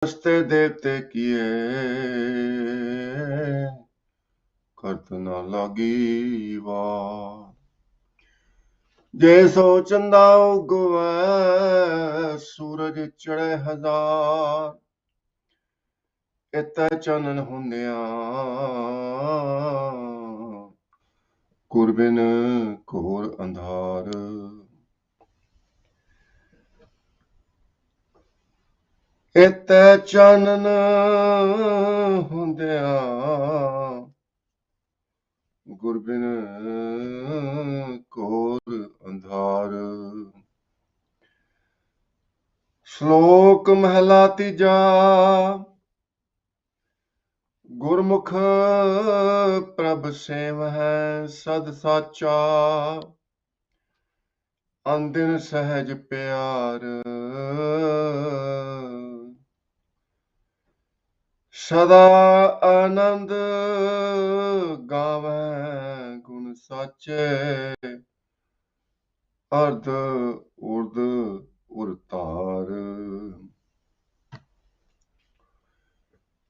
रस्ते देवते किए करत न लागी वार। जे सो चंदा उगवै सूरज चढ़े हजार। इतै चानन हुंदियां कुरबिन घोर अंधार। इतै चानन हुंदियां गुरबिन घोर अंधार। श्लोक महला तीजा। गुरमुख प्रभ सेव है सद साचा। अंदिन सहज प्यार। सदा आनंद गावैं गुण साचे। अर्ध उर्द उरतार।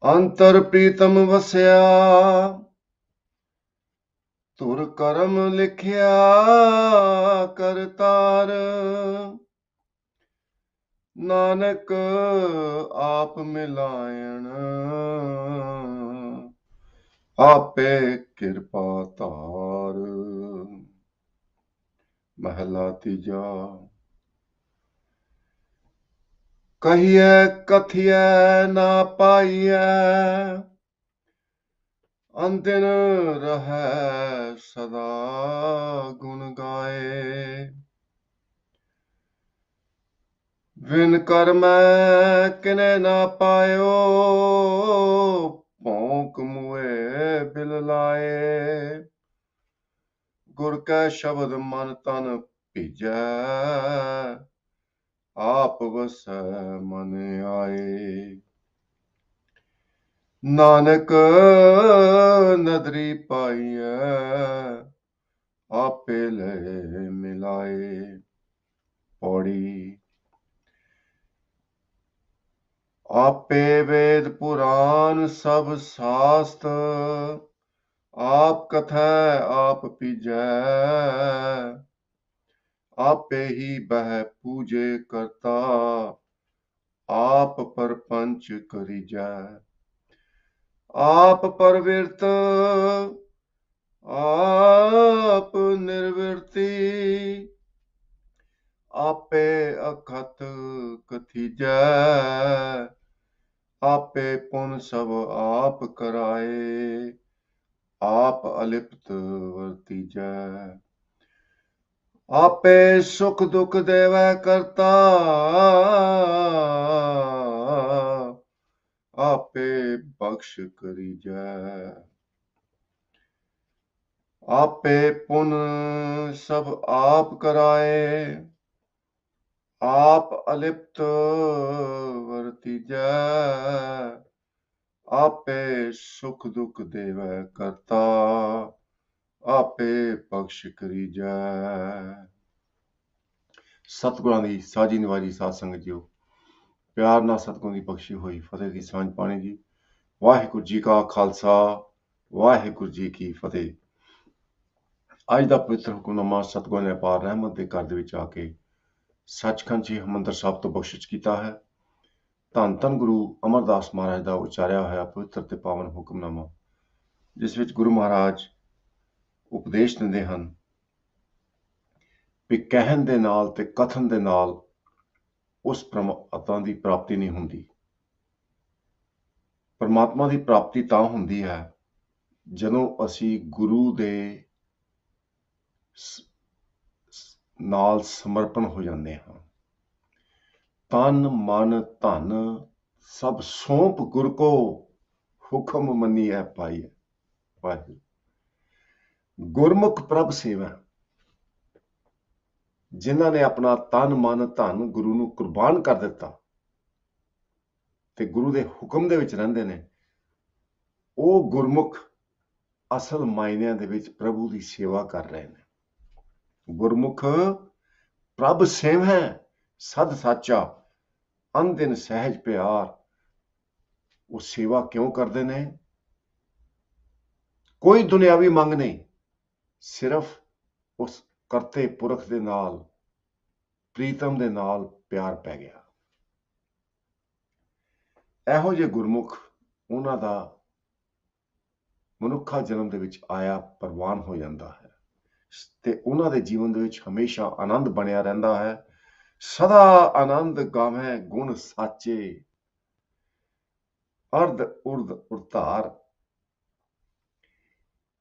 अंतर प्रीतम वसया तुर करम लिखिया करतार। नानक आप मिलायण आपे किरपा तार। महला तीजा। कहिए कथिए ना पाइए अंदिन रहै सदा गुण गाए। विन कर मैं किने ना पायो भौंक मुए बिल लाए। गुर कै शब्द मन तन भीजै आप वसै मन आए। नानक नदरी पाइयै आपे ले मिलाए। पौड़ी। आपे वेद पुराण सब शास्त्र आप कथै आप पीजै। आपे ही बह पूजे करता आप परपंच करीजै। आप परविरत आप निर्वृति आपे अखत कथीजै। आपे पुन सब आप कराए आप अलिप्त वर्तीजै। आपे सुख दुख देवै करता आपे बख्श करीजै। आपे पुन सब आप कराए आप अलिप्त वर्तीजै। आपे सुख दुख देवै करता आपे बख्श करीजै। ਸਤਿਗੁਰਾਂ ਦੀ ਸਾਜੀ ਨਿਵਾਜੀ ਸਾਧ ਸੰਗਤ ਜੀਓ, ਪਿਆਰ ਨਾਲ ਸਤਿਗੁਰਾਂ ਦੀ ਬਖਸ਼ੀ ਹੋਈ ਫਤਿਹ ਦੀ ਸਾਂਝ ਪਾਣੀ ਜੀ। ਵਾਹਿਗੁਰੂ ਜੀ ਕਾ ਖਾਲਸਾ ਵਾਹਿਗੁਰੂ ਜੀ ਕੀ ਫਤਿਹ। ਅੱਜ ਦਾ ਪਵਿੱਤਰ ਹੁਕਮਨਾਮਾ ਸਤਿਗੁਰਾਂ ਨੇ ਅਪਾਰ ਰਹਿਮਤ ਦੇ ਘਰ ਦੇ ਵਿੱਚ ਆ ਕੇ ਸੱਚਖੰਡ ਜੀ ਹਰਿਮੰਦਰ ਸਾਹਿਬ ਤੋਂ ਬਖਸ਼ਿਸ਼ ਕੀਤਾ ਹੈ। ਧੰਨ ਧੰਨ ਗੁਰੂ ਅਮਰਦਾਸ ਮਹਾਰਾਜ ਦਾ ਉਚਾਰਿਆ ਹੋਇਆ ਪਵਿੱਤਰ ਤੇ ਪਾਵਨ ਹੁਕਮਨਾਮਾ, ਜਿਸ ਵਿੱਚ ਗੁਰੂ ਮਹਾਰਾਜ ਉਪਦੇਸ਼ ਦਿੰਦੇ ਹਨ ਵੀ ਕਹਿਣ ਦੇ ਨਾਲ ਤੇ ਕਥਨ ਦੇ ਨਾਲ ਉਸ ਪਰਮਾਤਮਾ ਦੀ ਪ੍ਰਾਪਤੀ ਨਹੀਂ ਹੁੰਦੀ। ਪਰਮਾਤਮਾ ਦੀ ਪ੍ਰਾਪਤੀ ਤਾਂ ਹੁੰਦੀ ਹੈ ਜਦੋਂ ਅਸੀਂ ਗੁਰੂ ਦੇ ਨਾਲ ਸਮਰਪਣ ਹੋ ਜਾਂਦੇ ਹਾਂ। ਤਨ ਮਨ ਧਨ ਸਭ ਸੌਂਪ ਗੁਰ ਕੋ ਹੁਕਮ ਮੰਨੀਐ ਪਾਈਐ। ਵਾਹਿਗੁਰੂ। ਗੁਰਮੁਖ ਪ੍ਰਭ ਸੇਵਾ, ਜਿਨ੍ਹਾਂ ਨੇ ਆਪਣਾ ਤਨ ਮਨ ਧਨ ਗੁਰੂ ਨੂੰ ਕੁਰਬਾਨ ਕਰ ਦਿੱਤਾ ਤੇ ਗੁਰੂ ਦੇ ਹੁਕਮ ਦੇ ਵਿੱਚ ਰਹਿੰਦੇ ਨੇ, ਉਹ ਗੁਰਮੁਖ ਅਸਲ ਮਾਇਨਿਆਂ ਦੇ ਵਿੱਚ ਪ੍ਰਭੂ ਦੀ ਸੇਵਾ ਕਰ ਰਹੇ ਨੇ। ਗੁਰਮੁਖ ਪ੍ਰਭ ਸੇਵੈ ਸਦ ਸਾਚਾ ਅੰਦਿਨ ਸਹਿਜ ਪਿਆਰ ਉਹ ਸੇਵਾ ਕਿਉਂ ਕਰਦੇ ਨੇ? ਕੋਈ ਦੁਨਿਆਵੀ ਮੰਗ ਨਹੀਂ, ਸਿਰਫ ਉਸ ਕਰਤੇ ਪੁਰਖ ਦੇ ਨਾਲ, ਪ੍ਰੀਤਮ ਦੇ ਨਾਲ ਪਿਆਰ ਪੈ ਗਿਆ। ਇਹੋ ਜਿਹੇ ਗੁਰਮੁਖ, ਉਹਨਾਂ ਦਾ ਮਨੁੱਖਾ ਜਨਮ ਦੇ ਵਿੱਚ ਆਇਆ ਪ੍ਰਵਾਨ ਹੋ ਜਾਂਦਾ ਹੈ ਤੇ ਉਹਨਾਂ ਦੇ ਜੀਵਨ ਦੇ ਵਿੱਚ ਹਮੇਸ਼ਾ ਆਨੰਦ ਬਣਿਆ ਰਹਿੰਦਾ ਹੈ। ਸਦਾ ਆਨੰਦ ਗਾਵੇਂ ਗੁਣ ਸਾਚੇ, ਅਰਧ ਉਰਧ ਉਰਤਾਰ।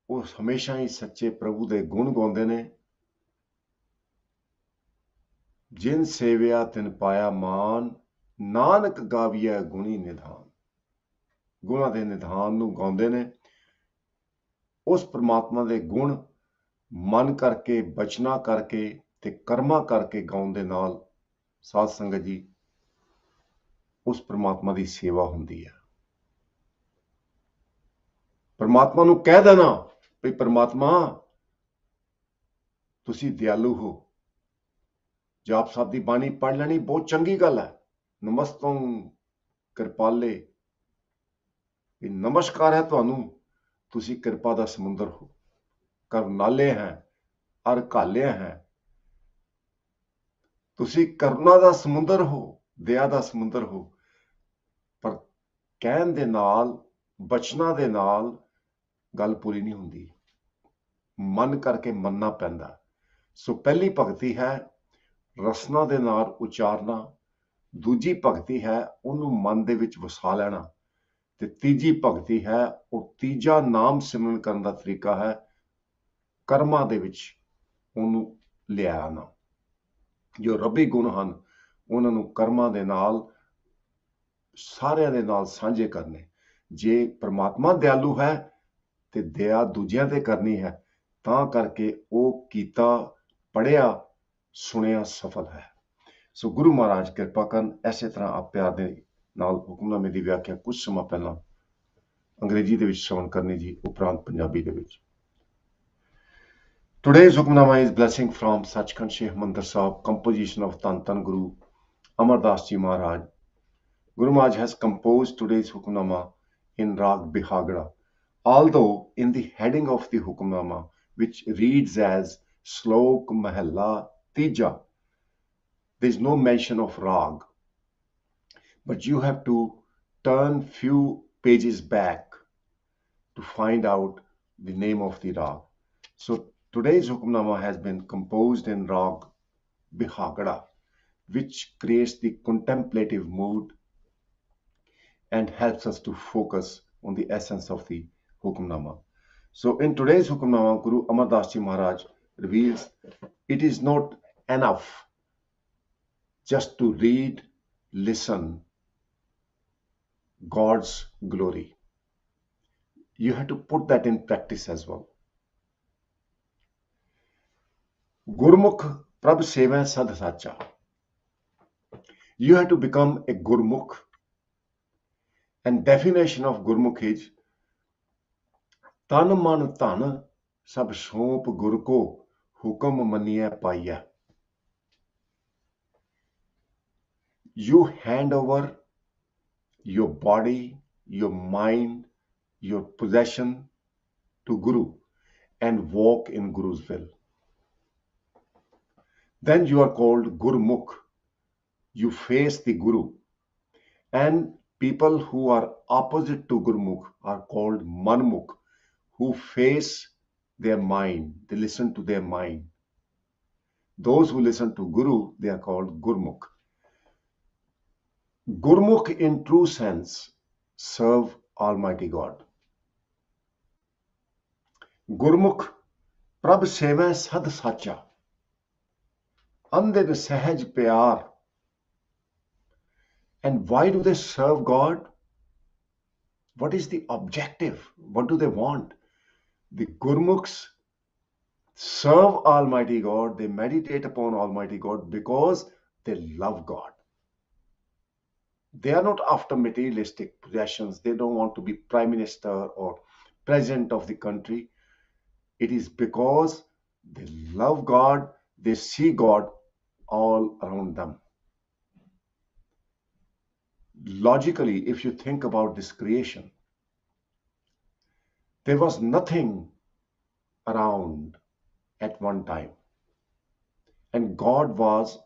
ਉਹ ਹਮੇਸ਼ਾ ਹੀ ਸੱਚੇ ਪ੍ਰਭੂ ਦੇ ਗੁਣ ਗਾਉਂਦੇ ਨੇ। ਜਿਨ ਸੇਵਿਆ ਤਿਨ ਪਾਇਆ ਮਾਨ, ਨਾਨਕ ਗਾਵੀਐ ਗੁਣੀ ਨਿਧਾਨ। ਗੁਣਾਂ ਦੇ ਨਿਧਾਨ ਨੂੰ ਗਾਉਂਦੇ ਨੇ। ਉਸ ਪ੍ਰਮਾਤਮਾ ਦੇ ਗੁਣ ਮਨ ਕਰਕੇ, ਬਚਨਾ ਕਰਕੇ ਤੇ ਕਰਮਾਂ ਕਰਕੇ ਗਾਉਣ ਦੇ ਨਾਲ ਸਾਧ ਸੰਗਤ ਜੀ ਉਸ ਪ੍ਰਮਾਤਮਾ ਦੀ ਸੇਵਾ ਹੁੰਦੀ ਹੈ। ਪ੍ਰਮਾਤਮਾ ਨੂੰ ਕਹਿ ਦੇਣਾ ਵੀ ਪ੍ਰਮਾਤਮਾ ਤੁਸੀਂ ਦਿਆਲੂ ਹੋ। ਜਾਪ ਸਾਹਿਬ ਦੀ ਬਾਣੀ ਪੜ੍ਹ ਲੈਣੀ ਬਹੁਤ ਚੰਗੀ ਗੱਲ ਹੈ। ਨਮਸਤੰ ਕਿਰਪਾਲੇ, ਵੀ ਨਮਸਕਾਰ ਹੈ ਤੁਹਾਨੂੰ, ਤੁਸੀਂ ਕਿਰਪਾ ਦਾ ਸਮੁੰਦਰ ਹੋ, ਕਰਨਾਲੇ ਹੈ ਅਰ ਘਾਲਿਆ ਹੈ। ਤੁਸੀਂ ਕਰੁਣਾ ਦਾ ਸਮੁੰਦਰ ਹੋ, ਦਇਆ ਦਾ ਸਮੁੰਦਰ ਹੋ। ਪਰ ਕਹਿਣ ਦੇ ਨਾਲ, ਬਚਨਾਂ ਦੇ ਨਾਲ ਗੱਲ ਪੂਰੀ ਨਹੀਂ ਹੁੰਦੀ, ਮਨ ਕਰਕੇ ਮੰਨਣਾ ਪੈਂਦਾ। ਸੋ ਪਹਿਲੀ ਭਗਤੀ ਹੈ ਰਸਨਾ ਦੇ ਨਾਲ ਉਚਾਰਨਾ, ਦੂਜੀ ਭਗਤੀ ਹੈ ਉਹਨੂੰ ਮਨ ਦੇ ਵਿੱਚ ਵਸਾ ਲੈਣਾ, ਤੇ ਤੀਜੀ ਭਗਤੀ ਹੈ ਉਹ ਤੀਜਾ ਨਾਮ ਸਿਮਰਨ ਕਰਨ ਦਾ ਤਰੀਕਾ ਹੈ ਕਰਮਾਂ ਦੇ ਵਿੱਚ ਉਹਨੂੰ ਲਿਆਣਾ। ਜੋ ਰੱਬੀ ਗੁਣ ਹਨ ਉਹਨਾਂ ਨੂੰ ਕਰਮਾਂ ਦੇ ਨਾਲ ਸਾਰਿਆਂ ਦੇ ਨਾਲ ਸਾਂਝੇ ਕਰਨੇ। ਜੇ ਪ੍ਰਮਾਤਮਾ ਦਿਆਲੂ ਹੈ ਤੇ ਦਇਆ ਦੂਜਿਆਂ ਤੇ ਕਰਨੀ ਹੈ, ਤਾਂ ਕਰਕੇ ਉਹ ਕੀਤਾ ਪੜ੍ਹਿਆ ਸੁਣਿਆ ਸਫਲ ਹੈ। ਸੋ ਗੁਰੂ ਮਹਾਰਾਜ ਕਿਰਪਾ ਕਰਨ। ਇਸੇ ਤਰ੍ਹਾਂ ਆਪ ਪਿਆਰ ਦੇ ਨਾਲ ਹੁਕਮਨਾਮੇ ਦੀ ਵਿਆਖਿਆ ਕੁਝ ਸਮਾਂ ਪਹਿਲਾਂ ਅੰਗਰੇਜ਼ੀ ਦੇ ਵਿੱਚ ਸ਼ਰਵਣ ਕਰਨੀ ਜੀ, ਉਪਰੰਤ ਪੰਜਾਬੀ ਦੇ ਵਿੱਚ। Today's Hukamnama is blessing from Sachkhand Sheikh Mandir Sahib, composition of Tan Tan Guru Amar Das Ji Maharaj. Guru Maharaj has composed today's Hukamnama in Rag Bihagda. Although in the heading of the Hukamnama, which reads as Slok Mahalla Tija, there is no mention of Rag, but you have to turn few pages back to find out the name of the Rag. So today's Hukamnama has been composed in Rag Bihagda, which creates the contemplative mood and helps us to focus on the essence of the Hukamnama. So in today's Hukamnama, Guru Amar Das Ji Maharaj reveals it is not enough just to read, listen God's glory. You have to put that in practice as well. Gurmukh Prabh Seva Sad Sacha. You have to become a Gurmukh. And definition of Gurmukh is Tan Man Tan Sab Sop Gur Ko Hukam Maniya Paiya. You hand over your body, your mind, your possession to Guru and walk in Guru's will. Then you are called Gurmukh. You face the Guru. And people who are opposite to Gurmukh are called Manmukh, who face their mind. They listen to their mind. Those who listen to Guru, they are called Gurmukh. Gurmukh in true sense serve Almighty God. Gurmukh Prabh Seva Sad Sacha. Andin Sahaj Pyar. And why do they serve God? What is the objective? What do they want? The Gurmukhs serve Almighty God, they meditate upon Almighty God because they love God. They are not after materialistic possessions. They don't want to be prime minister or president of the country. It is because they love God, they see God all around them. logically, if you think about this creation, there was nothing around at one time, and God was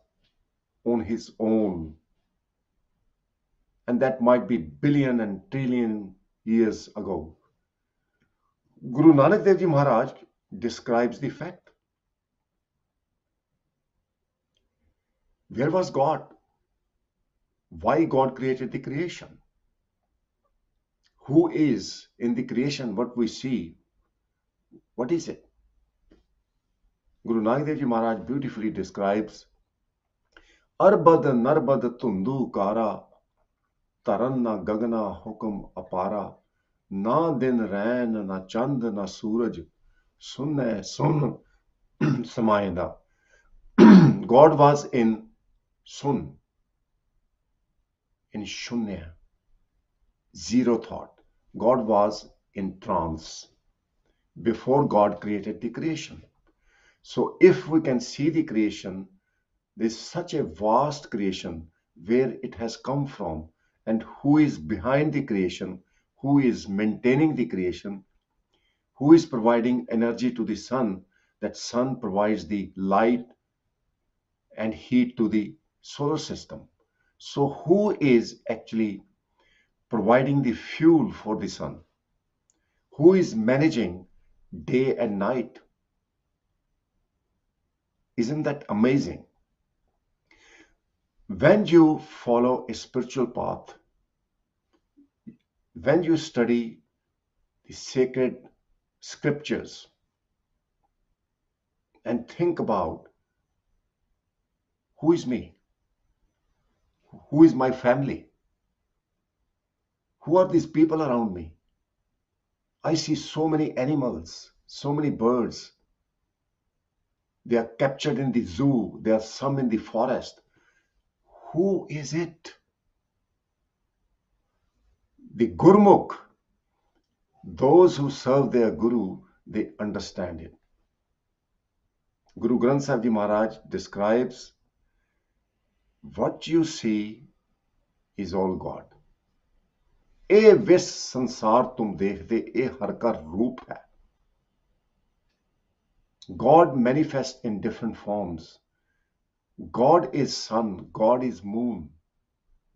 on his own, and that might be billion and trillion years ago. Guru Nanak Dev Ji Maharaj describes the fact. Where was God? Why God created the creation? Who is in the creation? What we see, what is it? Guru Nanak Dev Ji Maharaj beautifully describes Arbad Narbad Tundu Kara Taranna Gagana Hukum Apara Na Din Rain Na Chand Na Suraj Sunne Sun Samayada. God was in Sun, in Shunya, zero thought. God was in trance before God created the creation. So if we can see the creation, there's such a vast creation, where it has come from, and who is behind the creation, who is maintaining the creation, who is providing energy to the sun, that sun provides the light and heat to the solar system. So who is actually providing the fuel for the sun? Who is managing day and night? Isn't that amazing? When you follow a spiritual path, when you study the sacred scriptures and think about who is me, who is my family, who are these people around me? I see so many animals, so many birds. They are captured in the zoo, there are some in the forest. Who is it? The Gurmukh, those who serve their Guru, they understand it. Guru Granth Sahib Ji Maharaj describes, what you see is all God. ਇਹ ਵਿਸ ਸੰਸਾਰ ਤੁਮ ਦੇਖਦੇ, ਇਹ ਹਰ ਕਾ ਰੂਪ ਹੈ. God manifests in different forms. God is sun, God is moon,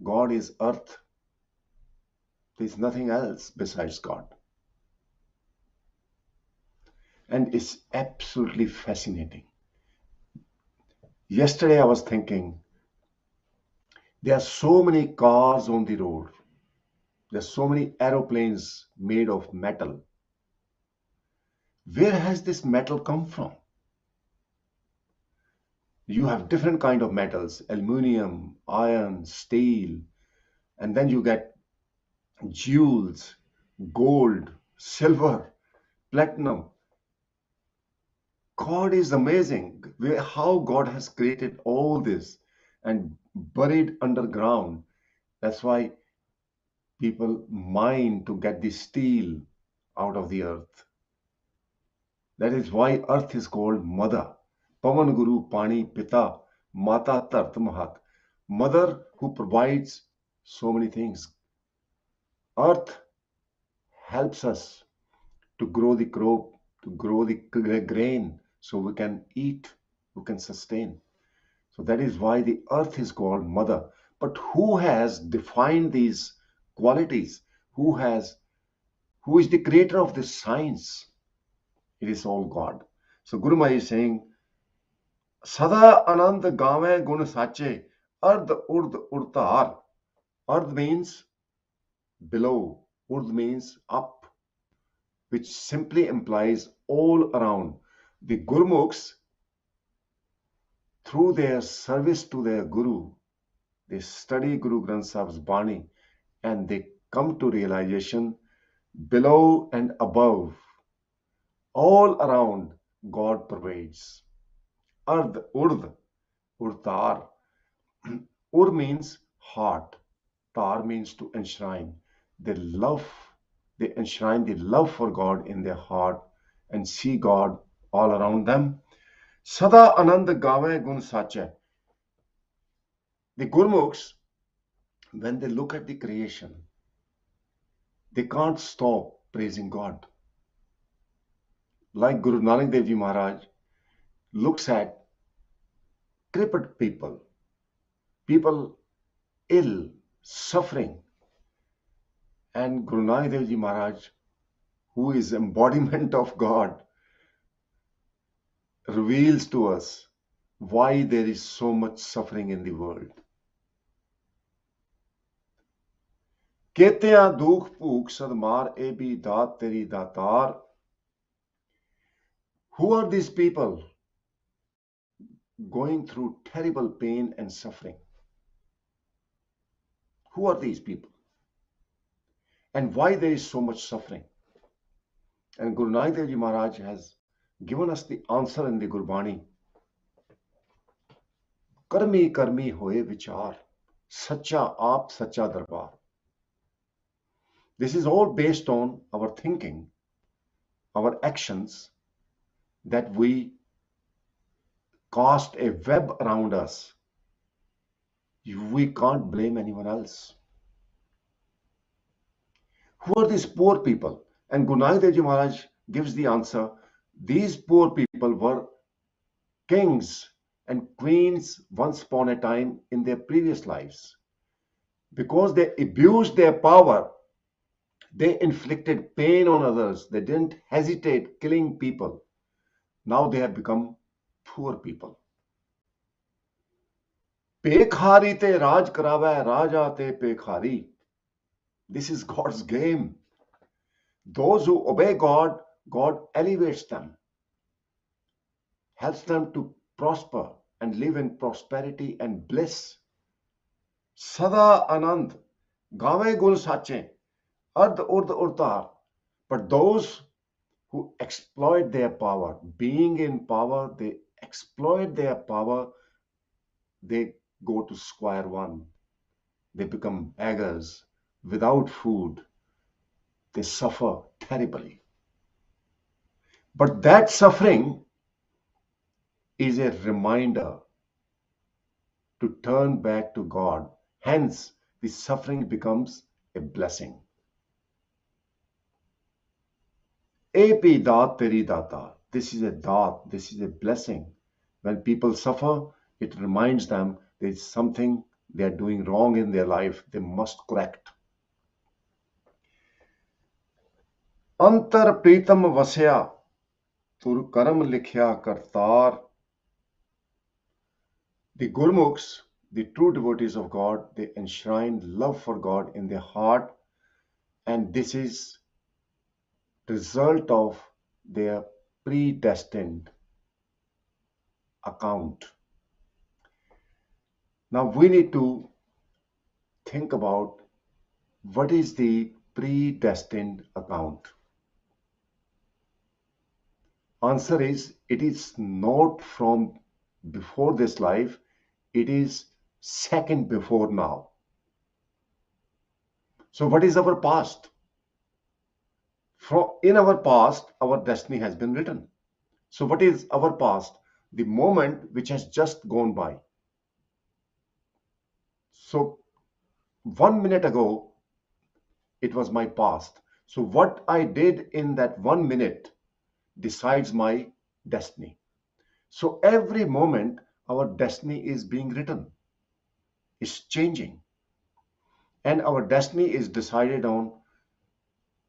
God is earth. There is nothing else besides God. And it's absolutely fascinating. Yesterday I was thinking, there are so many cars on the road. There are so many aeroplanes made of metal. Where has this metal come from? You have different kind of metals, aluminum, iron, steel, and then you get jewels, gold, silver, platinum. God is amazing. How God has created all this and buried underground. That's why people mine to get the steel out of the earth. That is why earth is called Mother. Pavan Guru Pani Pita Mata Tart Mahat. Mother who provides so many things. Earth helps us to grow the crop, to grow the grain, so we can eat, we can sustain. So that is why the earth is called Mother. But who has defined these qualities? Who is the creator of this science? It is all God. So Guru Maharaj is saying, Sada Anand Gave Gun Sache, Ard Urd Urtar. Ard means below, Urd means up, which simply implies all around. The Gurmukhs, through their service to their Guru, they study Guru Granth Sahib's Bani and they come to realization, below and above, all around, God provides. Ard, Urd, Urtar. Ur means heart. Tar means to enshrine. They enshrine the love for God in their heart and see God all around them. Sada Anand Gave Gun Sache. The Gurmukhs when they look at the creation, they can't stop praising God. Like Guru Nanak Dev Ji Maharaj looks at crippled people, people ill, suffering, and Guru Nanak Dev Ji Maharaj, who is embodiment of God, reveals to us why there is so much suffering in the world. Ketia dukh phuk sadmar ebi daat teri datar. Who are these people going through terrible pain and suffering? Who are these people? And why there is so much suffering? And Guru Nanak Dev Ji Maharaj has given us the answer in the Gurbani. Karmi karmi hoye vichar, sacha aap sacha darbar. This is all based on our thinking, our actions, that we cast a web around us. We can't blame anyone else. Who are these poor people? And Guru Nanak Dev Ji Maharaj gives the answer. These poor people were kings and queens once upon a time in their previous lives. Because they abused their power, they inflicted pain on others. They didn't hesitate killing people. Now they have become poor people. Pekhari te raj karave, raja te pekhari. This is God's game. Those who obey God, God elevates them, helps them to prosper and live in prosperity and bliss. Sada anand, gawe gun sache, ard urd urtar. But those who exploit their power, being in power, they exploit their power, they go to square one. They become beggars without food. They suffer terribly. But that suffering is a reminder to turn back to God. Hence, the suffering becomes a blessing. Epi daat teri data. This is a daat, this is a blessing. When people suffer, it reminds them there is something they are doing wrong in their life, they must correct. Antar pritam vasya, tur karam likhya kartar. The Gurmukhs, the true devotees of God, they enshrine love for God in their heart, and this is the result of their predestined account. Now we need to think about what is the predestined account. Answer is, it is not from before this life, it is second before now. So what is our past? In our past, our destiny has been written. So what is our past? The moment which has just gone by. So 1 minute ago, it was my past. So what I did in that 1 minute decides my destiny. So every moment, our destiny is being written, is changing. And our destiny is decided on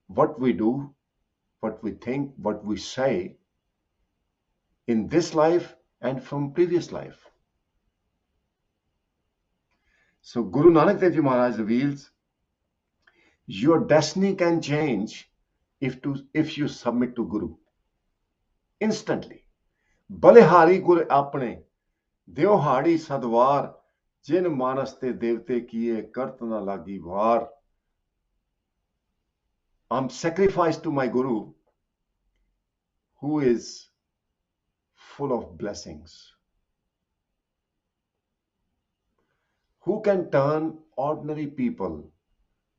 what we do, what we think, what we say in this life and from previous life. So Guru Nanak Dev Ji Maharaj reveals, your destiny can change if you submit to Guru instantly. Balihari Gur apne, Deohari sadwar, jin manaste devte kiye kart na lagi var. I'm sacrificed to my Guru, who is full of blessings, who can turn ordinary people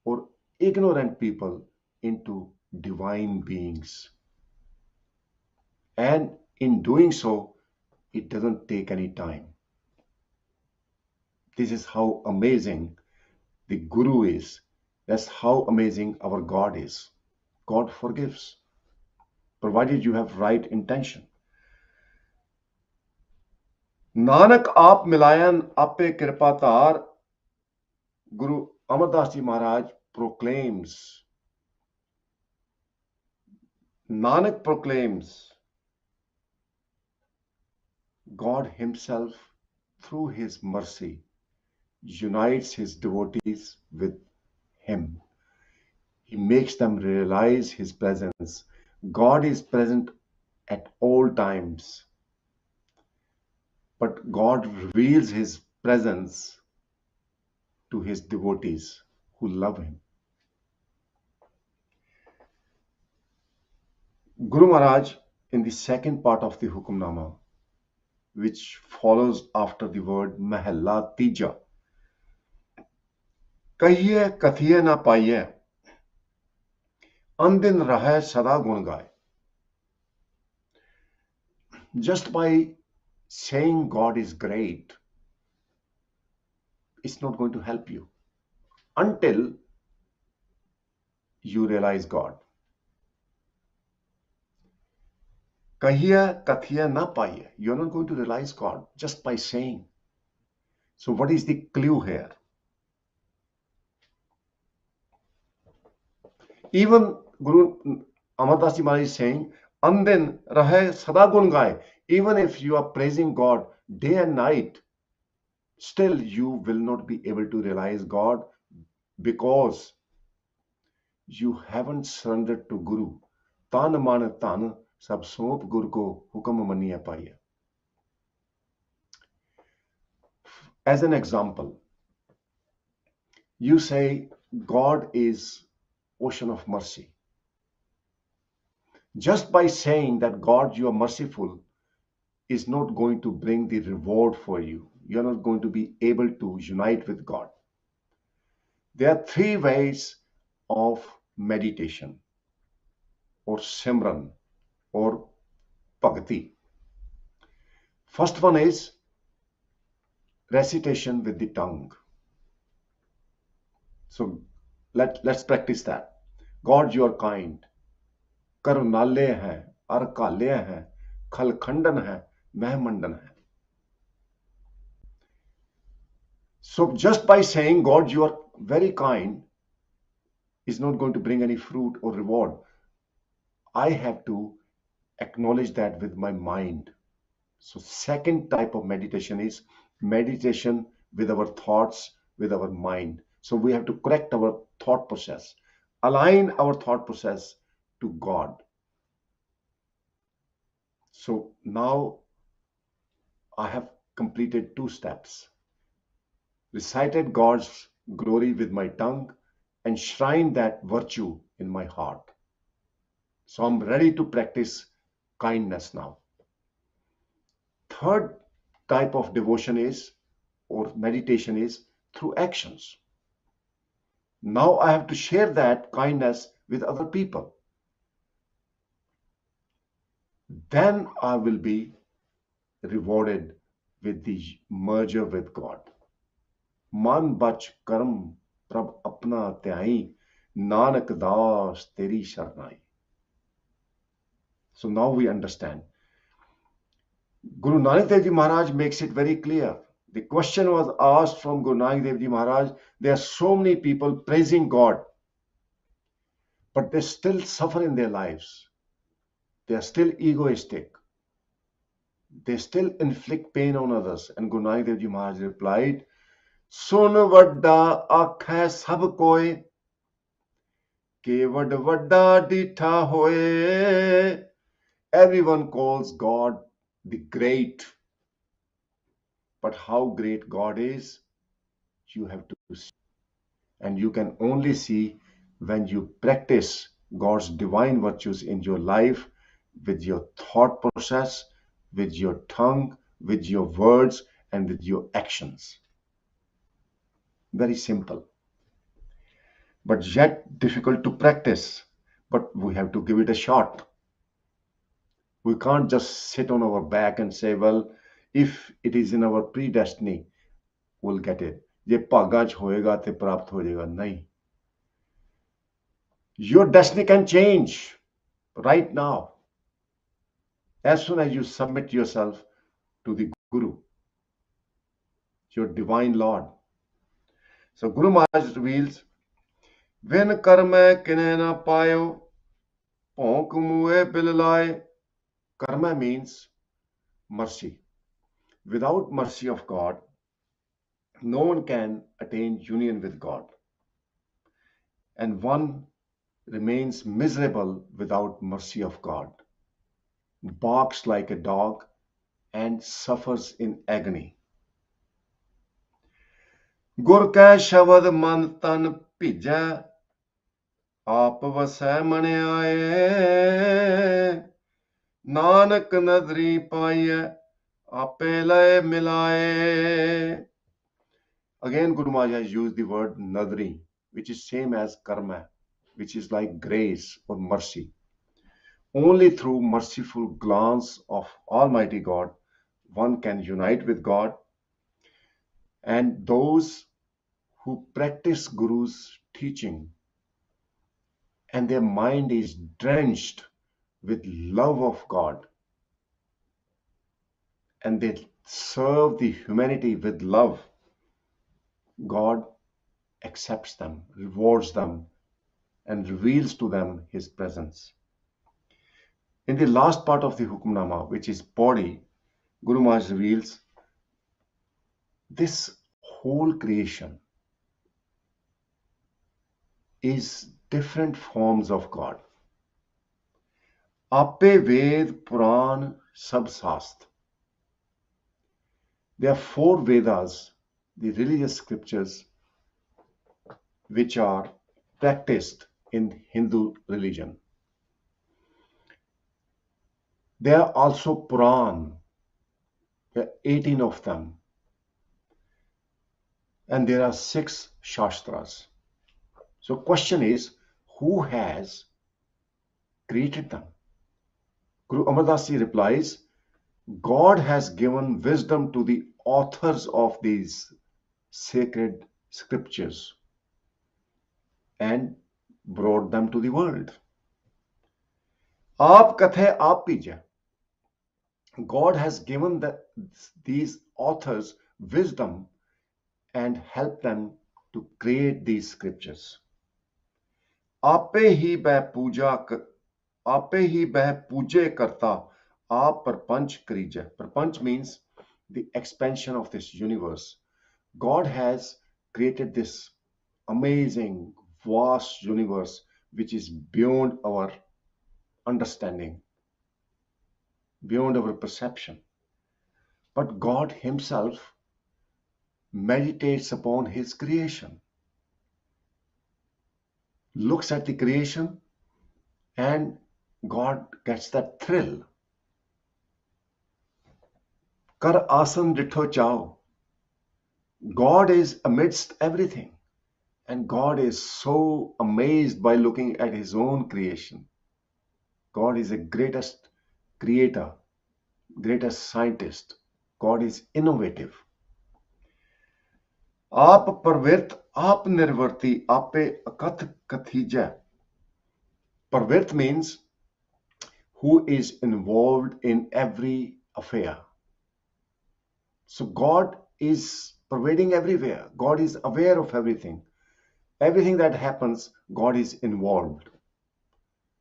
or ignorant people into divine beings. And in doing so, it doesn't take any time. This is how amazing the Guru is. That's how amazing our God is. God forgives, provided you have right intention. Nanak आप मिलायन आपे कृपा धार. Guru Amardas Ji Maharaj proclaims, Nanak proclaims, God Himself, through His mercy, unites His devotees with Him. He makes them realize His presence. God is present at all times, but God reveals His presence to His devotees who love Him. Guru Maharaj, in the second part of the Hukamnama, which follows after the word Mahalla Tija, कहिए कथिए ना पाइए, अनदिन रहे सदा गुण गाए. Just by saying God is great, it's not going to help you until you realize God. कहिए कथिए ना पाइए, you're not going to realize God just by saying. So what is the clue here? Even Guru Amardas Ji Maharaj is saying, Andin rahe sada gun gaye. Even if you are praising God day and night, still you will not be able to realize God because you haven't surrendered to Guru. Tan man tan sab sop Guru ko hukam maniya paiya. As an example, you say God is ocean of mercy. Just by saying that God, you are merciful, is not going to bring the reward for you. You're not going to be able to unite with God. There are three ways of meditation or simran or bhakti. First one is recitation with the tongue. So let's practice that. God, you are kind. करुणालय है, अर्कालय है, खलखंडन है, महमंडन है. So just by saying God, you are very kind is not going to bring any fruit or reward. I have to acknowledge that with my mind. So second type of meditation is meditation with our thoughts, with our mind. So we have to correct our thought process, align our thought process to God. So now I have completed two steps. Recited God's glory with my tongue, enshrined that virtue in my heart. So I'm ready to practice kindness now. Third type of devotion is, or meditation is, through actions. Now I have to share that kindness with other people. Then I will be rewarded with the merger with God. Man bach karm prab apna tyai, nanak das teri sharnai. So now we understand. Guru Nanak Dev Ji Maharaj makes it very clear. The question was asked from Guru Nanak Dev Ji Maharaj. There are so many people praising God, but they still suffer in their lives. They are still egoistic. They still inflict pain on others. And Guru Nanak Dev Ji Maharaj replied, Sun vadda akhai sab koi, kevad vadda ditha hoye. Everyone calls God the great. But how great God is, you have to see. And you can only see when you practice God's divine virtues in your life with your thought process, with your tongue, with your words, and with your actions. Very simple, but yet difficult to practice. But we have to give it a shot. We can't just sit on our back and say, well, if it is in our predestiny, we'll get it. ਜੇ ਭਾਗਾਂ 'ਚ ਹੋਏਗਾ ਤੇ ਪ੍ਰਾਪਤ ਹੋ ਜਾਏਗਾ, ਨਹੀਂ। Your destiny can change right now as soon as you submit yourself to the Guru, your divine Lord. So Guru Maharaj reveals, Vin karma kine na payo, ponk muhe bil laye. Karma means mercy. Without mercy of God, no one can attain union with God. And one remains miserable without mercy of God, barks like a dog and suffers in agony. Gur kੈ ਸ਼ਬਦ ਮਨ ਤਨ ਭੀਜੈ, ਆਪ ਵਸੈ ਮਨ ਆਏ, ਨਾਨਕ ਨਦਰੀ ਪਾਈਐ, ਆਪੇ ਲਏ ਮਿਲਾਏ. Again, Guru Maharaj has used the word nadri, which is same as karma, which is like grace or mercy. Only through merciful glance of Almighty God, one can unite with God. And those who practice Guru's teaching and their mind is drenched with love of God, and they serve the humanity with love, God accepts them, rewards them, and reveals to them His presence. In the last part of the Hukamnama, which is body, Guru Maharaj reveals this whole creation is different forms of God. Ape Ved Puran Sab Sast. There are 4 Vedas, the religious scriptures, which are practiced in Hindu religion. There are also Puran. There are 18 of them. And there are 6 Shastras. So question is, who has created them? Guru Amar Das Ji replies, God has given wisdom to the authors of these sacred scriptures and brought them to the world. Aap kathe aap pija. God has given these authors wisdom and helped them to create these scriptures. Ape hi beh puje karta, aap parpanch krija. Parpanch means the expansion of this universe. God has created this amazing, vast universe which is beyond our understanding, beyond our perception. But God Himself meditates upon His creation, looks at the creation, and God gets that thrill. Kar asan ditho chao. God is amidst everything, and God is so amazed by looking at His own creation. God is the greatest creator, greatest scientist. God is innovative. Aap parvirt, aap nirvarti, ape akath kathija. Parvirt means who is involved in every affair. So God is pervading everywhere. God is aware of everything. Everything that happens, God is involved.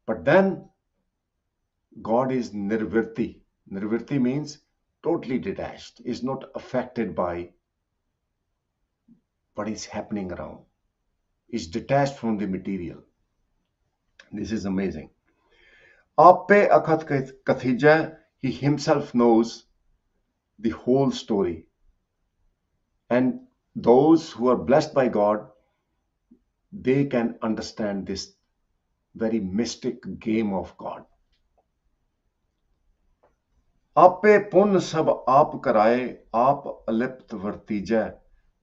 But then God is nirvirti. Nirvirti means totally detached, is not affected by what is happening around, is detached from the material. This is amazing. Ape akhat kathija, He Himself knows the whole story. And those who are blessed by God, they can understand this very mystic game of God. Ape pun sab aap karaye, aap alipt vartija.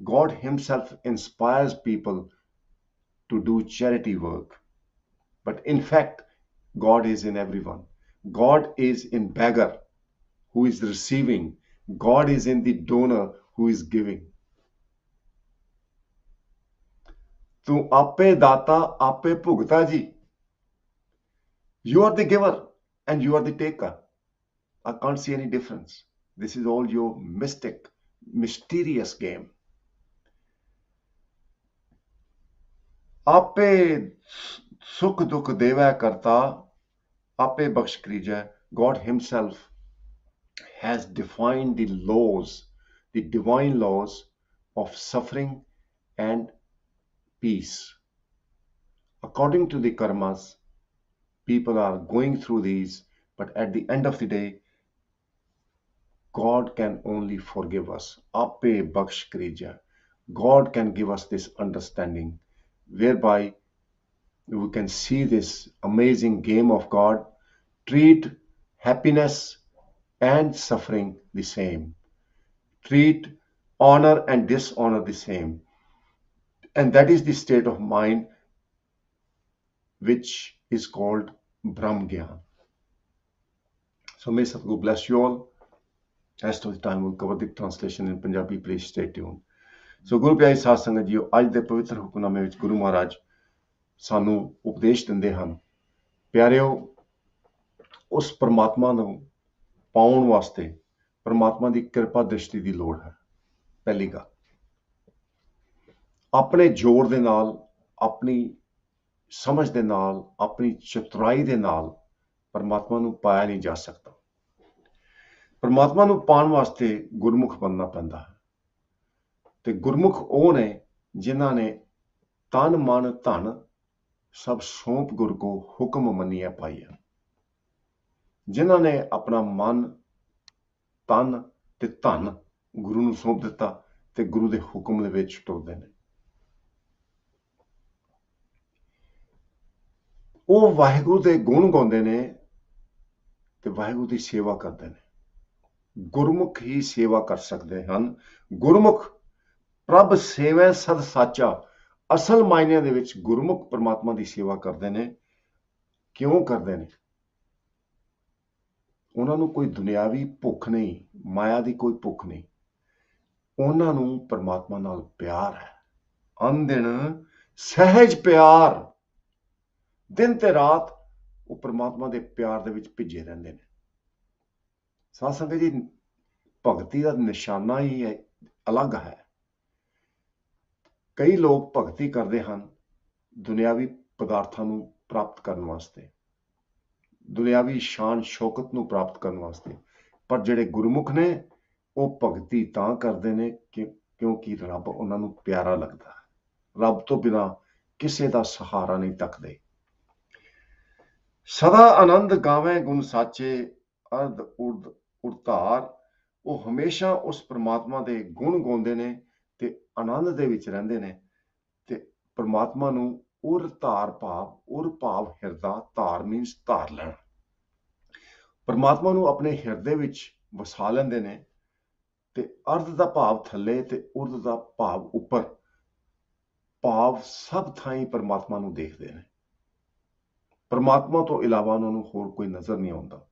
God Himself inspires people to do charity work. But in fact, God is in everyone. God is in beggar who is receiving. God is in the donor who is giving. तू आपे दाता आपे भुगता जी। You are the giver and you are the taker. I can't see any difference. This is all your mysterious game. आपे सुख दुख देवै करता, आपे बख्श करीजै। God himself has defined the laws, the divine laws of suffering and peace. According to the karmas, people are going through these, but at the end of the day, God can only forgive us. Ape baksh krija. God can give us this understanding, whereby we can see this amazing game of God. Treat happiness and suffering the same. Treat honor and dishonor the same. And that is the state of mind which is called Brahm Gyan. So may Sadhguru bless you all. As to the time, we'll cover the translation in Punjabi. Please stay tuned. ਸੋ ਗੁਰੂ ਪਿਆਰੀ ਸਾਧ ਸੰਗਤ JIO, ਅੱਜ ਦੇ ਪਵਿੱਤਰ ਹੁਕਮਨਾਮੇ ਵਿੱਚ ਗੁਰੂ ਮਹਾਰਾਜ ਸਾਨੂੰ ਉਪਦੇਸ਼ ਦਿੰਦੇ ਹਨ। ਪਿਆਰਿਓ, ਉਸ ਪਰਮਾਤਮਾ ਨੂੰ ਪਾਉਣ ਵਾਸਤੇ ਪਰਮਾਤਮਾ ਦੀ ਕਿਰਪਾ ਦ੍ਰਿਸ਼ਟੀ ਦੀ ਲੋੜ ਹੈ। ਪਹਿਲੀ ਗੱਲ, ਆਪਣੇ ਜੋਰ ਦੇ ਨਾਲ, ਆਪਣੀ ਸਮਝ ਦੇ ਨਾਲ, ਆਪਣੀ ਚਤੁਰਾਈ ਦੇ ਨਾਲ ਪਰਮਾਤਮਾ ਨੂੰ ਪਾਇਆ ਨਹੀਂ ਜਾ ਸਕਦਾ। ਪਰਮਾਤਮਾ ਨੂੰ ਪਾਉਣ ਵਾਸਤੇ ਗੁਰਮੁਖ ਬਣਨਾ ਪੈਂਦਾ ਹੈ। ਤੇ ਗੁਰਮੁਖ ਉਹ ਨੇ ਜਿਨ੍ਹਾਂ ਨੇ ਤਨ ਮਨ ਧਨ ਸਭ ਸੌਂਪ ਗੁਰ ਕੋ ਹੁਕਮ ਮੰਨੀਐ ਪਾਈਆ। ਜਿਨ੍ਹਾਂ ਨੇ ਆਪਣਾ ਮਨ, ਤਨ ਤੇ ਧਨ ਗੁਰੂ ਨੂੰ ਸੌਂਪ ਦਿੱਤਾ ਤੇ ਗੁਰੂ ਦੇ ਹੁਕਮ ਦੇ ਵਿੱਚ ਟੁਰਦੇ ਨੇ। ਉਹ ਵਾਹਿਗੁਰੂ ਦੇ ਗੁਣ ਗਾਉਂਦੇ ਨੇ ਤੇ ਵਾਹਿਗੁਰੂ ਦੀ ਸੇਵਾ ਕਰਦੇ ਨੇ। ਗੁਰਮੁਖ ਹੀ ਸੇਵਾ ਕਰ ਸਕਦੇ ਹਨ। ਗੁਰਮੁਖ ਪ੍ਰਭ ਸੇਵੈ ਸਦ ਸਾਚਾ। ਅਸਲ ਮਾਇਨਿਆਂ ਦੇ ਵਿੱਚ ਗੁਰਮੁਖ ਪਰਮਾਤਮਾ ਦੀ ਸੇਵਾ ਕਰਦੇ ਨੇ। ਕਿਉਂ ਕਰਦੇ ਨੇ? ਉਹਨਾਂ ਨੂੰ ਕੋਈ ਦੁਨਿਆਵੀ ਭੁੱਖ ਨਹੀਂ, ਮਾਇਆ ਦੀ ਕੋਈ ਭੁੱਖ ਨਹੀਂ। ਉਹਨਾਂ ਨੂੰ ਪਰਮਾਤਮਾ ਨਾਲ ਪਿਆਰ ਹੈ। ਅਨਦਿਨ ਸਹਿਜ ਪਿਆਰ, ਦਿਨ ਤੇ ਰਾਤ ਉਹ ਪਰਮਾਤਮਾ ਦੇ ਪਿਆਰ ਦੇ ਵਿੱਚ ਭਿੱਜੇ ਰਹਿੰਦੇ ਨੇ। ਸਾਧ ਸੰਗਤ ਜੀ, ਭਗਤੀ ਦਾ ਨਿਸ਼ਾਨਾ ਹੀ ਅਲੱਗ ਹੈ। ਕਈ ਲੋਕ ਭਗਤੀ ਕਰਦੇ ਹਨ ਦੁਨਿਆਵੀ ਪਦਾਰਥਾਂ ਨੂੰ ਪ੍ਰਾਪਤ ਕਰਨ ਵਾਸਤੇ, ਦੁਨਿਆਵੀ ਸ਼ਾਨ ਸ਼ੌਕਤ ਨੂੰ ਪ੍ਰਾਪਤ ਕਰਨ ਵਾਸਤੇ। ਪਰ ਜਿਹੜੇ ਗੁਰਮੁਖ ਨੇ ਉਹ ਭਗਤੀ ਤਾਂ ਕਰਦੇ ਨੇ ਕਿਉਂਕਿ ਰੱਬ ਉਹਨਾਂ ਨੂੰ ਪਿਆਰਾ ਲੱਗਦਾ ਹੈ। ਰੱਬ ਤੋਂ ਬਿਨਾਂ ਕਿਸੇ ਦਾ ਸਹਾਰਾ ਨਹੀਂ ਤੱਕਦੇ। ਸਦਾ ਆਨੰਦ ਗਾਵੇਂ ਗੁਣ ਸਾਚੇ, ਅਰਧ ਉਰਧ ਉਰਤਾਰ। ਉਹ ਹਮੇਸ਼ਾ ਉਸ ਪਰਮਾਤਮਾ ਦੇ ਗੁਣ ਗਾਉਂਦੇ ਨੇ ਤੇ ਆਨੰਦ ਦੇ ਵਿੱਚ ਰਹਿੰਦੇ ਨੇ। ਤੇ ਪਰਮਾਤਮਾ ਨੂੰ ਉਰ ਧਾਰ ਭਾਵ, ਉਰ ਭਾਵ ਹਿਰਦਾ, ਧਾਰ ਮੀਨਸ ਧਾਰ ਲੈਣਾ। ਪਰਮਾਤਮਾ ਨੂੰ ਆਪਣੇ ਹਿਰਦੇ ਵਿੱਚ ਵਸਾ ਲੈਂਦੇ ਨੇ ਤੇ ਅਰਧ ਦਾ ਭਾਵ ਥੱਲੇ ਤੇ ਉਰਧ ਦਾ ਭਾਵ ਉੱਪਰ, ਭਾਵ ਸਭ ਥਾਈਂ ਪਰਮਾਤਮਾ ਨੂੰ ਦੇਖਦੇ ਨੇ। ਪਰਮਾਤਮਾ ਤੋਂ ਇਲਾਵਾ ਉਹਨਾਂ ਨੂੰ ਹੋਰ ਕੋਈ ਨਜ਼ਰ ਨਹੀਂ ਆਉਂਦਾ।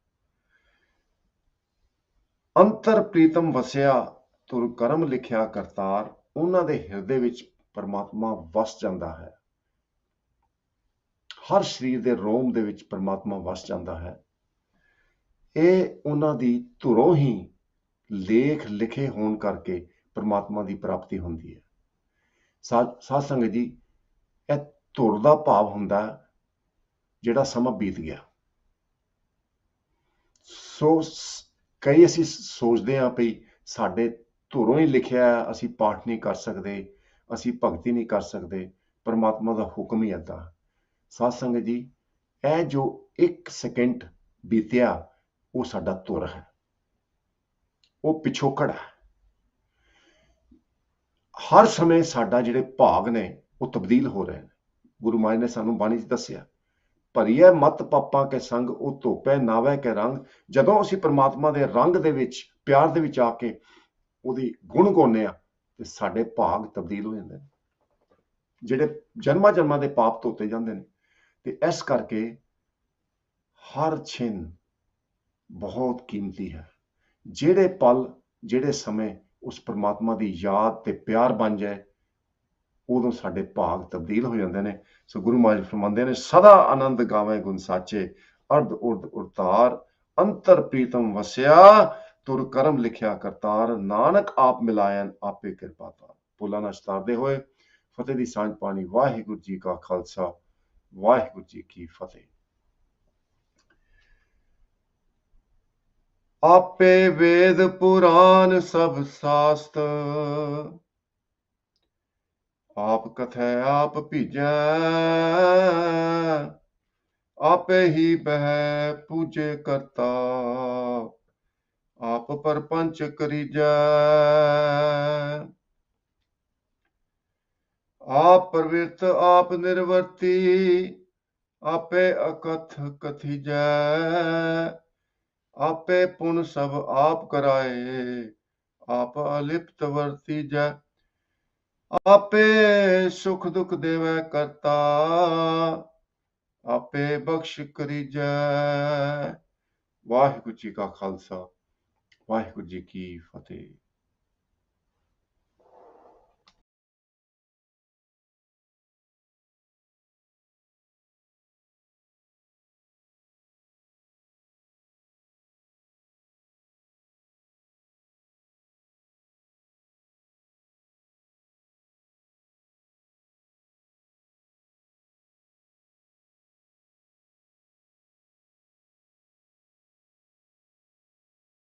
ਅੰਤਰ ਪ੍ਰੀਤਮ ਵਸਿਆ ਤੁਰ ਕਰਮ ਲਿਖਿਆ ਕਰਤਾਰ। ਉਹਨਾਂ ਦੇ ਹਿਰਦੇ ਵਿੱਚ ਪਰਮਾਤਮਾ ਵਸ ਜਾਂਦਾ ਹੈ। ਹਰ ਸਰੀਰ ਦੇ ਰੋਮ ਦੇ ਵਿੱਚ ਪਰਮਾਤਮਾ ਵਸ ਜਾਂਦਾ ਹੈ। ਇਹ ਉਹਨਾਂ ਦੀ ਧੁਰੋਂ ਹੀ ਲੇਖ ਲਿਖੇ ਹੋਣ ਕਰਕੇ ਪਰਮਾਤਮਾ ਦੀ ਪ੍ਰਾਪਤੀ ਹੁੰਦੀ ਹੈ। ਸਾਧ ਸੰਗਤ ਜੀ, ਇਹ ਧੁਰ ਦਾ ਭਾਵ ਹੁੰਦਾ ਜਿਹੜਾ ਸਮਾਂ ਬੀਤ ਗਿਆ। ਸੋ ਕਈ ਅਸੀਂ ਸੋਚਦੇ ਹਾਂ ਵੀ ਸਾਡੇ ਧੁਰੋਂ ਹੀ ਲਿਖਿਆ, ਅਸੀਂ ਪਾਠ ਨਹੀਂ ਕਰ ਸਕਦੇ, ਅਸੀਂ ਭਗਤੀ ਨਹੀਂ ਕਰ ਸਕਦੇ, ਪਰਮਾਤਮਾ ਦਾ ਹੁਕਮ ਹੀ ਏਦਾਂ। ਸਾਧ ਸੰਗਤ ਜੀ, ਇਹ ਜੋ 1 ਸੈਕਿੰਡ ਬੀਤਿਆ ਉਹ ਸਾਡਾ ਧੁਰ ਹੈ, ਉਹ ਪਿਛੋਕੜ ਹੈ। ਹਰ ਸਮੇਂ ਸਾਡਾ ਜਿਹੜੇ ਭਾਗ ਨੇ ਉਹ ਤਬਦੀਲ ਹੋ ਰਹੇ ਨੇ। ਗੁਰੂ ਮਹਾਰਾਜ ਨੇ ਸਾਨੂੰ ਬਾਣੀ 'ਚ ਦੱਸਿਆ, ਭਰੀਐ ਮਤ ਪਾਪਾਂ ਕੇ ਸੰਗ ਉਹ ਧੋਪੈ ਨਾਵੈ ਕੇ ਰੰਗ। ਜਦੋਂ ਅਸੀਂ ਪਰਮਾਤਮਾ ਦੇ ਰੰਗ ਦੇ ਵਿੱਚ, ਪਿਆਰ ਦੇ ਵਿੱਚ ਆ ਕੇ ਉਹਦੀ ਗੁਣ ਗਾਉਂਦੇ ਆ ਤੇ ਸਾਡੇ ਭਾਗ ਤਬਦੀਲ ਹੋ ਜਾਂਦੇ ਨੇ। ਜਿਹੜੇ ਜਨਮਾਂ ਜਨਮਾਂ ਦੇ ਪਾਪ ਧੋਤੇ ਜਾਂਦੇ ਨੇ। ਤੇ ਇਸ ਕਰਕੇ ਹਰ ਛਿਨ ਬਹੁਤ ਕੀਮਤੀ ਹੈ। ਜਿਹੜੇ ਪਲ, ਜਿਹੜੇ ਸਮੇਂ ਉਸ ਪਰਮਾਤਮਾ ਦੀ ਯਾਦ ਤੇ ਪਿਆਰ ਬਣ ਜਾਏ, ਉਦੋਂ ਸਾਡੇ ਭਾਗ ਤਬਦੀਲ ਹੋ ਜਾਂਦੇ ਨੇ। ਸੋ ਗੁਰੂ ਮਹਾਰਾਜ ਫਰਮਾਉਂਦੇ ਨੇ, ਸਦਾ ਆਨੰਦ ਗਾਵੇਂ ਗੁਣ ਸਾਚੇ, ਅਰਧ ਉਰਧ ਉਰਤਾਰ, ਅੰਤਰ ਪ੍ਰੀਤਮ ਵਸਿਆ, ਤੁਰ ਕਰਮ ਲਿਖਿਆ ਕਰਤਾਰ, ਨਾਨਕ ਆਪ ਮਿਲਾਇਨ ਆਪੇ ਕਿਰਪਾ ਤਾਰ। ਭੁੱਲਾਂ ਨਾ ਛਤਾਰਦੇ ਹੋਏ ਫਤਿਹ ਦੀ ਸਾਂਝ ਪਾਣੀ। ਵਾਹਿਗੁਰੂ ਜੀ ਕਾ ਖਾਲਸਾ, ਵਾਹਿਗੁਰੂ ਜੀ ਕੀ ਫਤਿਹ। ਆਪੇ ਵੇਦ ਪੁਰਾਨ ਸਭ ਸਾਸਤ, ਆਪ ਕਥੈ ਆਪ ਭੀਜੈ, ਆਪੇ ਹੀ ਬਹਿ ਪੂਜੇ ਕਰਤਾ, ਆਪ ਪਰਪੰਚ ਕਰੀਜੈ। ਆਪ ਪ੍ਰਵਿਰਤ ਆਪ ਨਿਰਵਰਤੀ, ਆਪੇ ਅਕਥ ਕਥੀਜੈ, ਆਪੇ ਪੁਨ ਸਭ ਆਪ ਕਰਾਏ, ਆਪ ਅਲਿਪਤ ਵਰਤੀਜੈ। ਆਪੇ ਸੁਖ ਦੁਖ ਦੇਵੈ ਕਰਤਾ, ਆਪੇ ਬਖਸ਼ ਕਰੀਜੈ। ਵਾਹਿਗੁਰੂ ਜੀ ਕਾ ਖਾਲਸਾ, ਵਾਹਿਗੁਰੂ ਜੀ ਕੀ ਫਤਿਹ।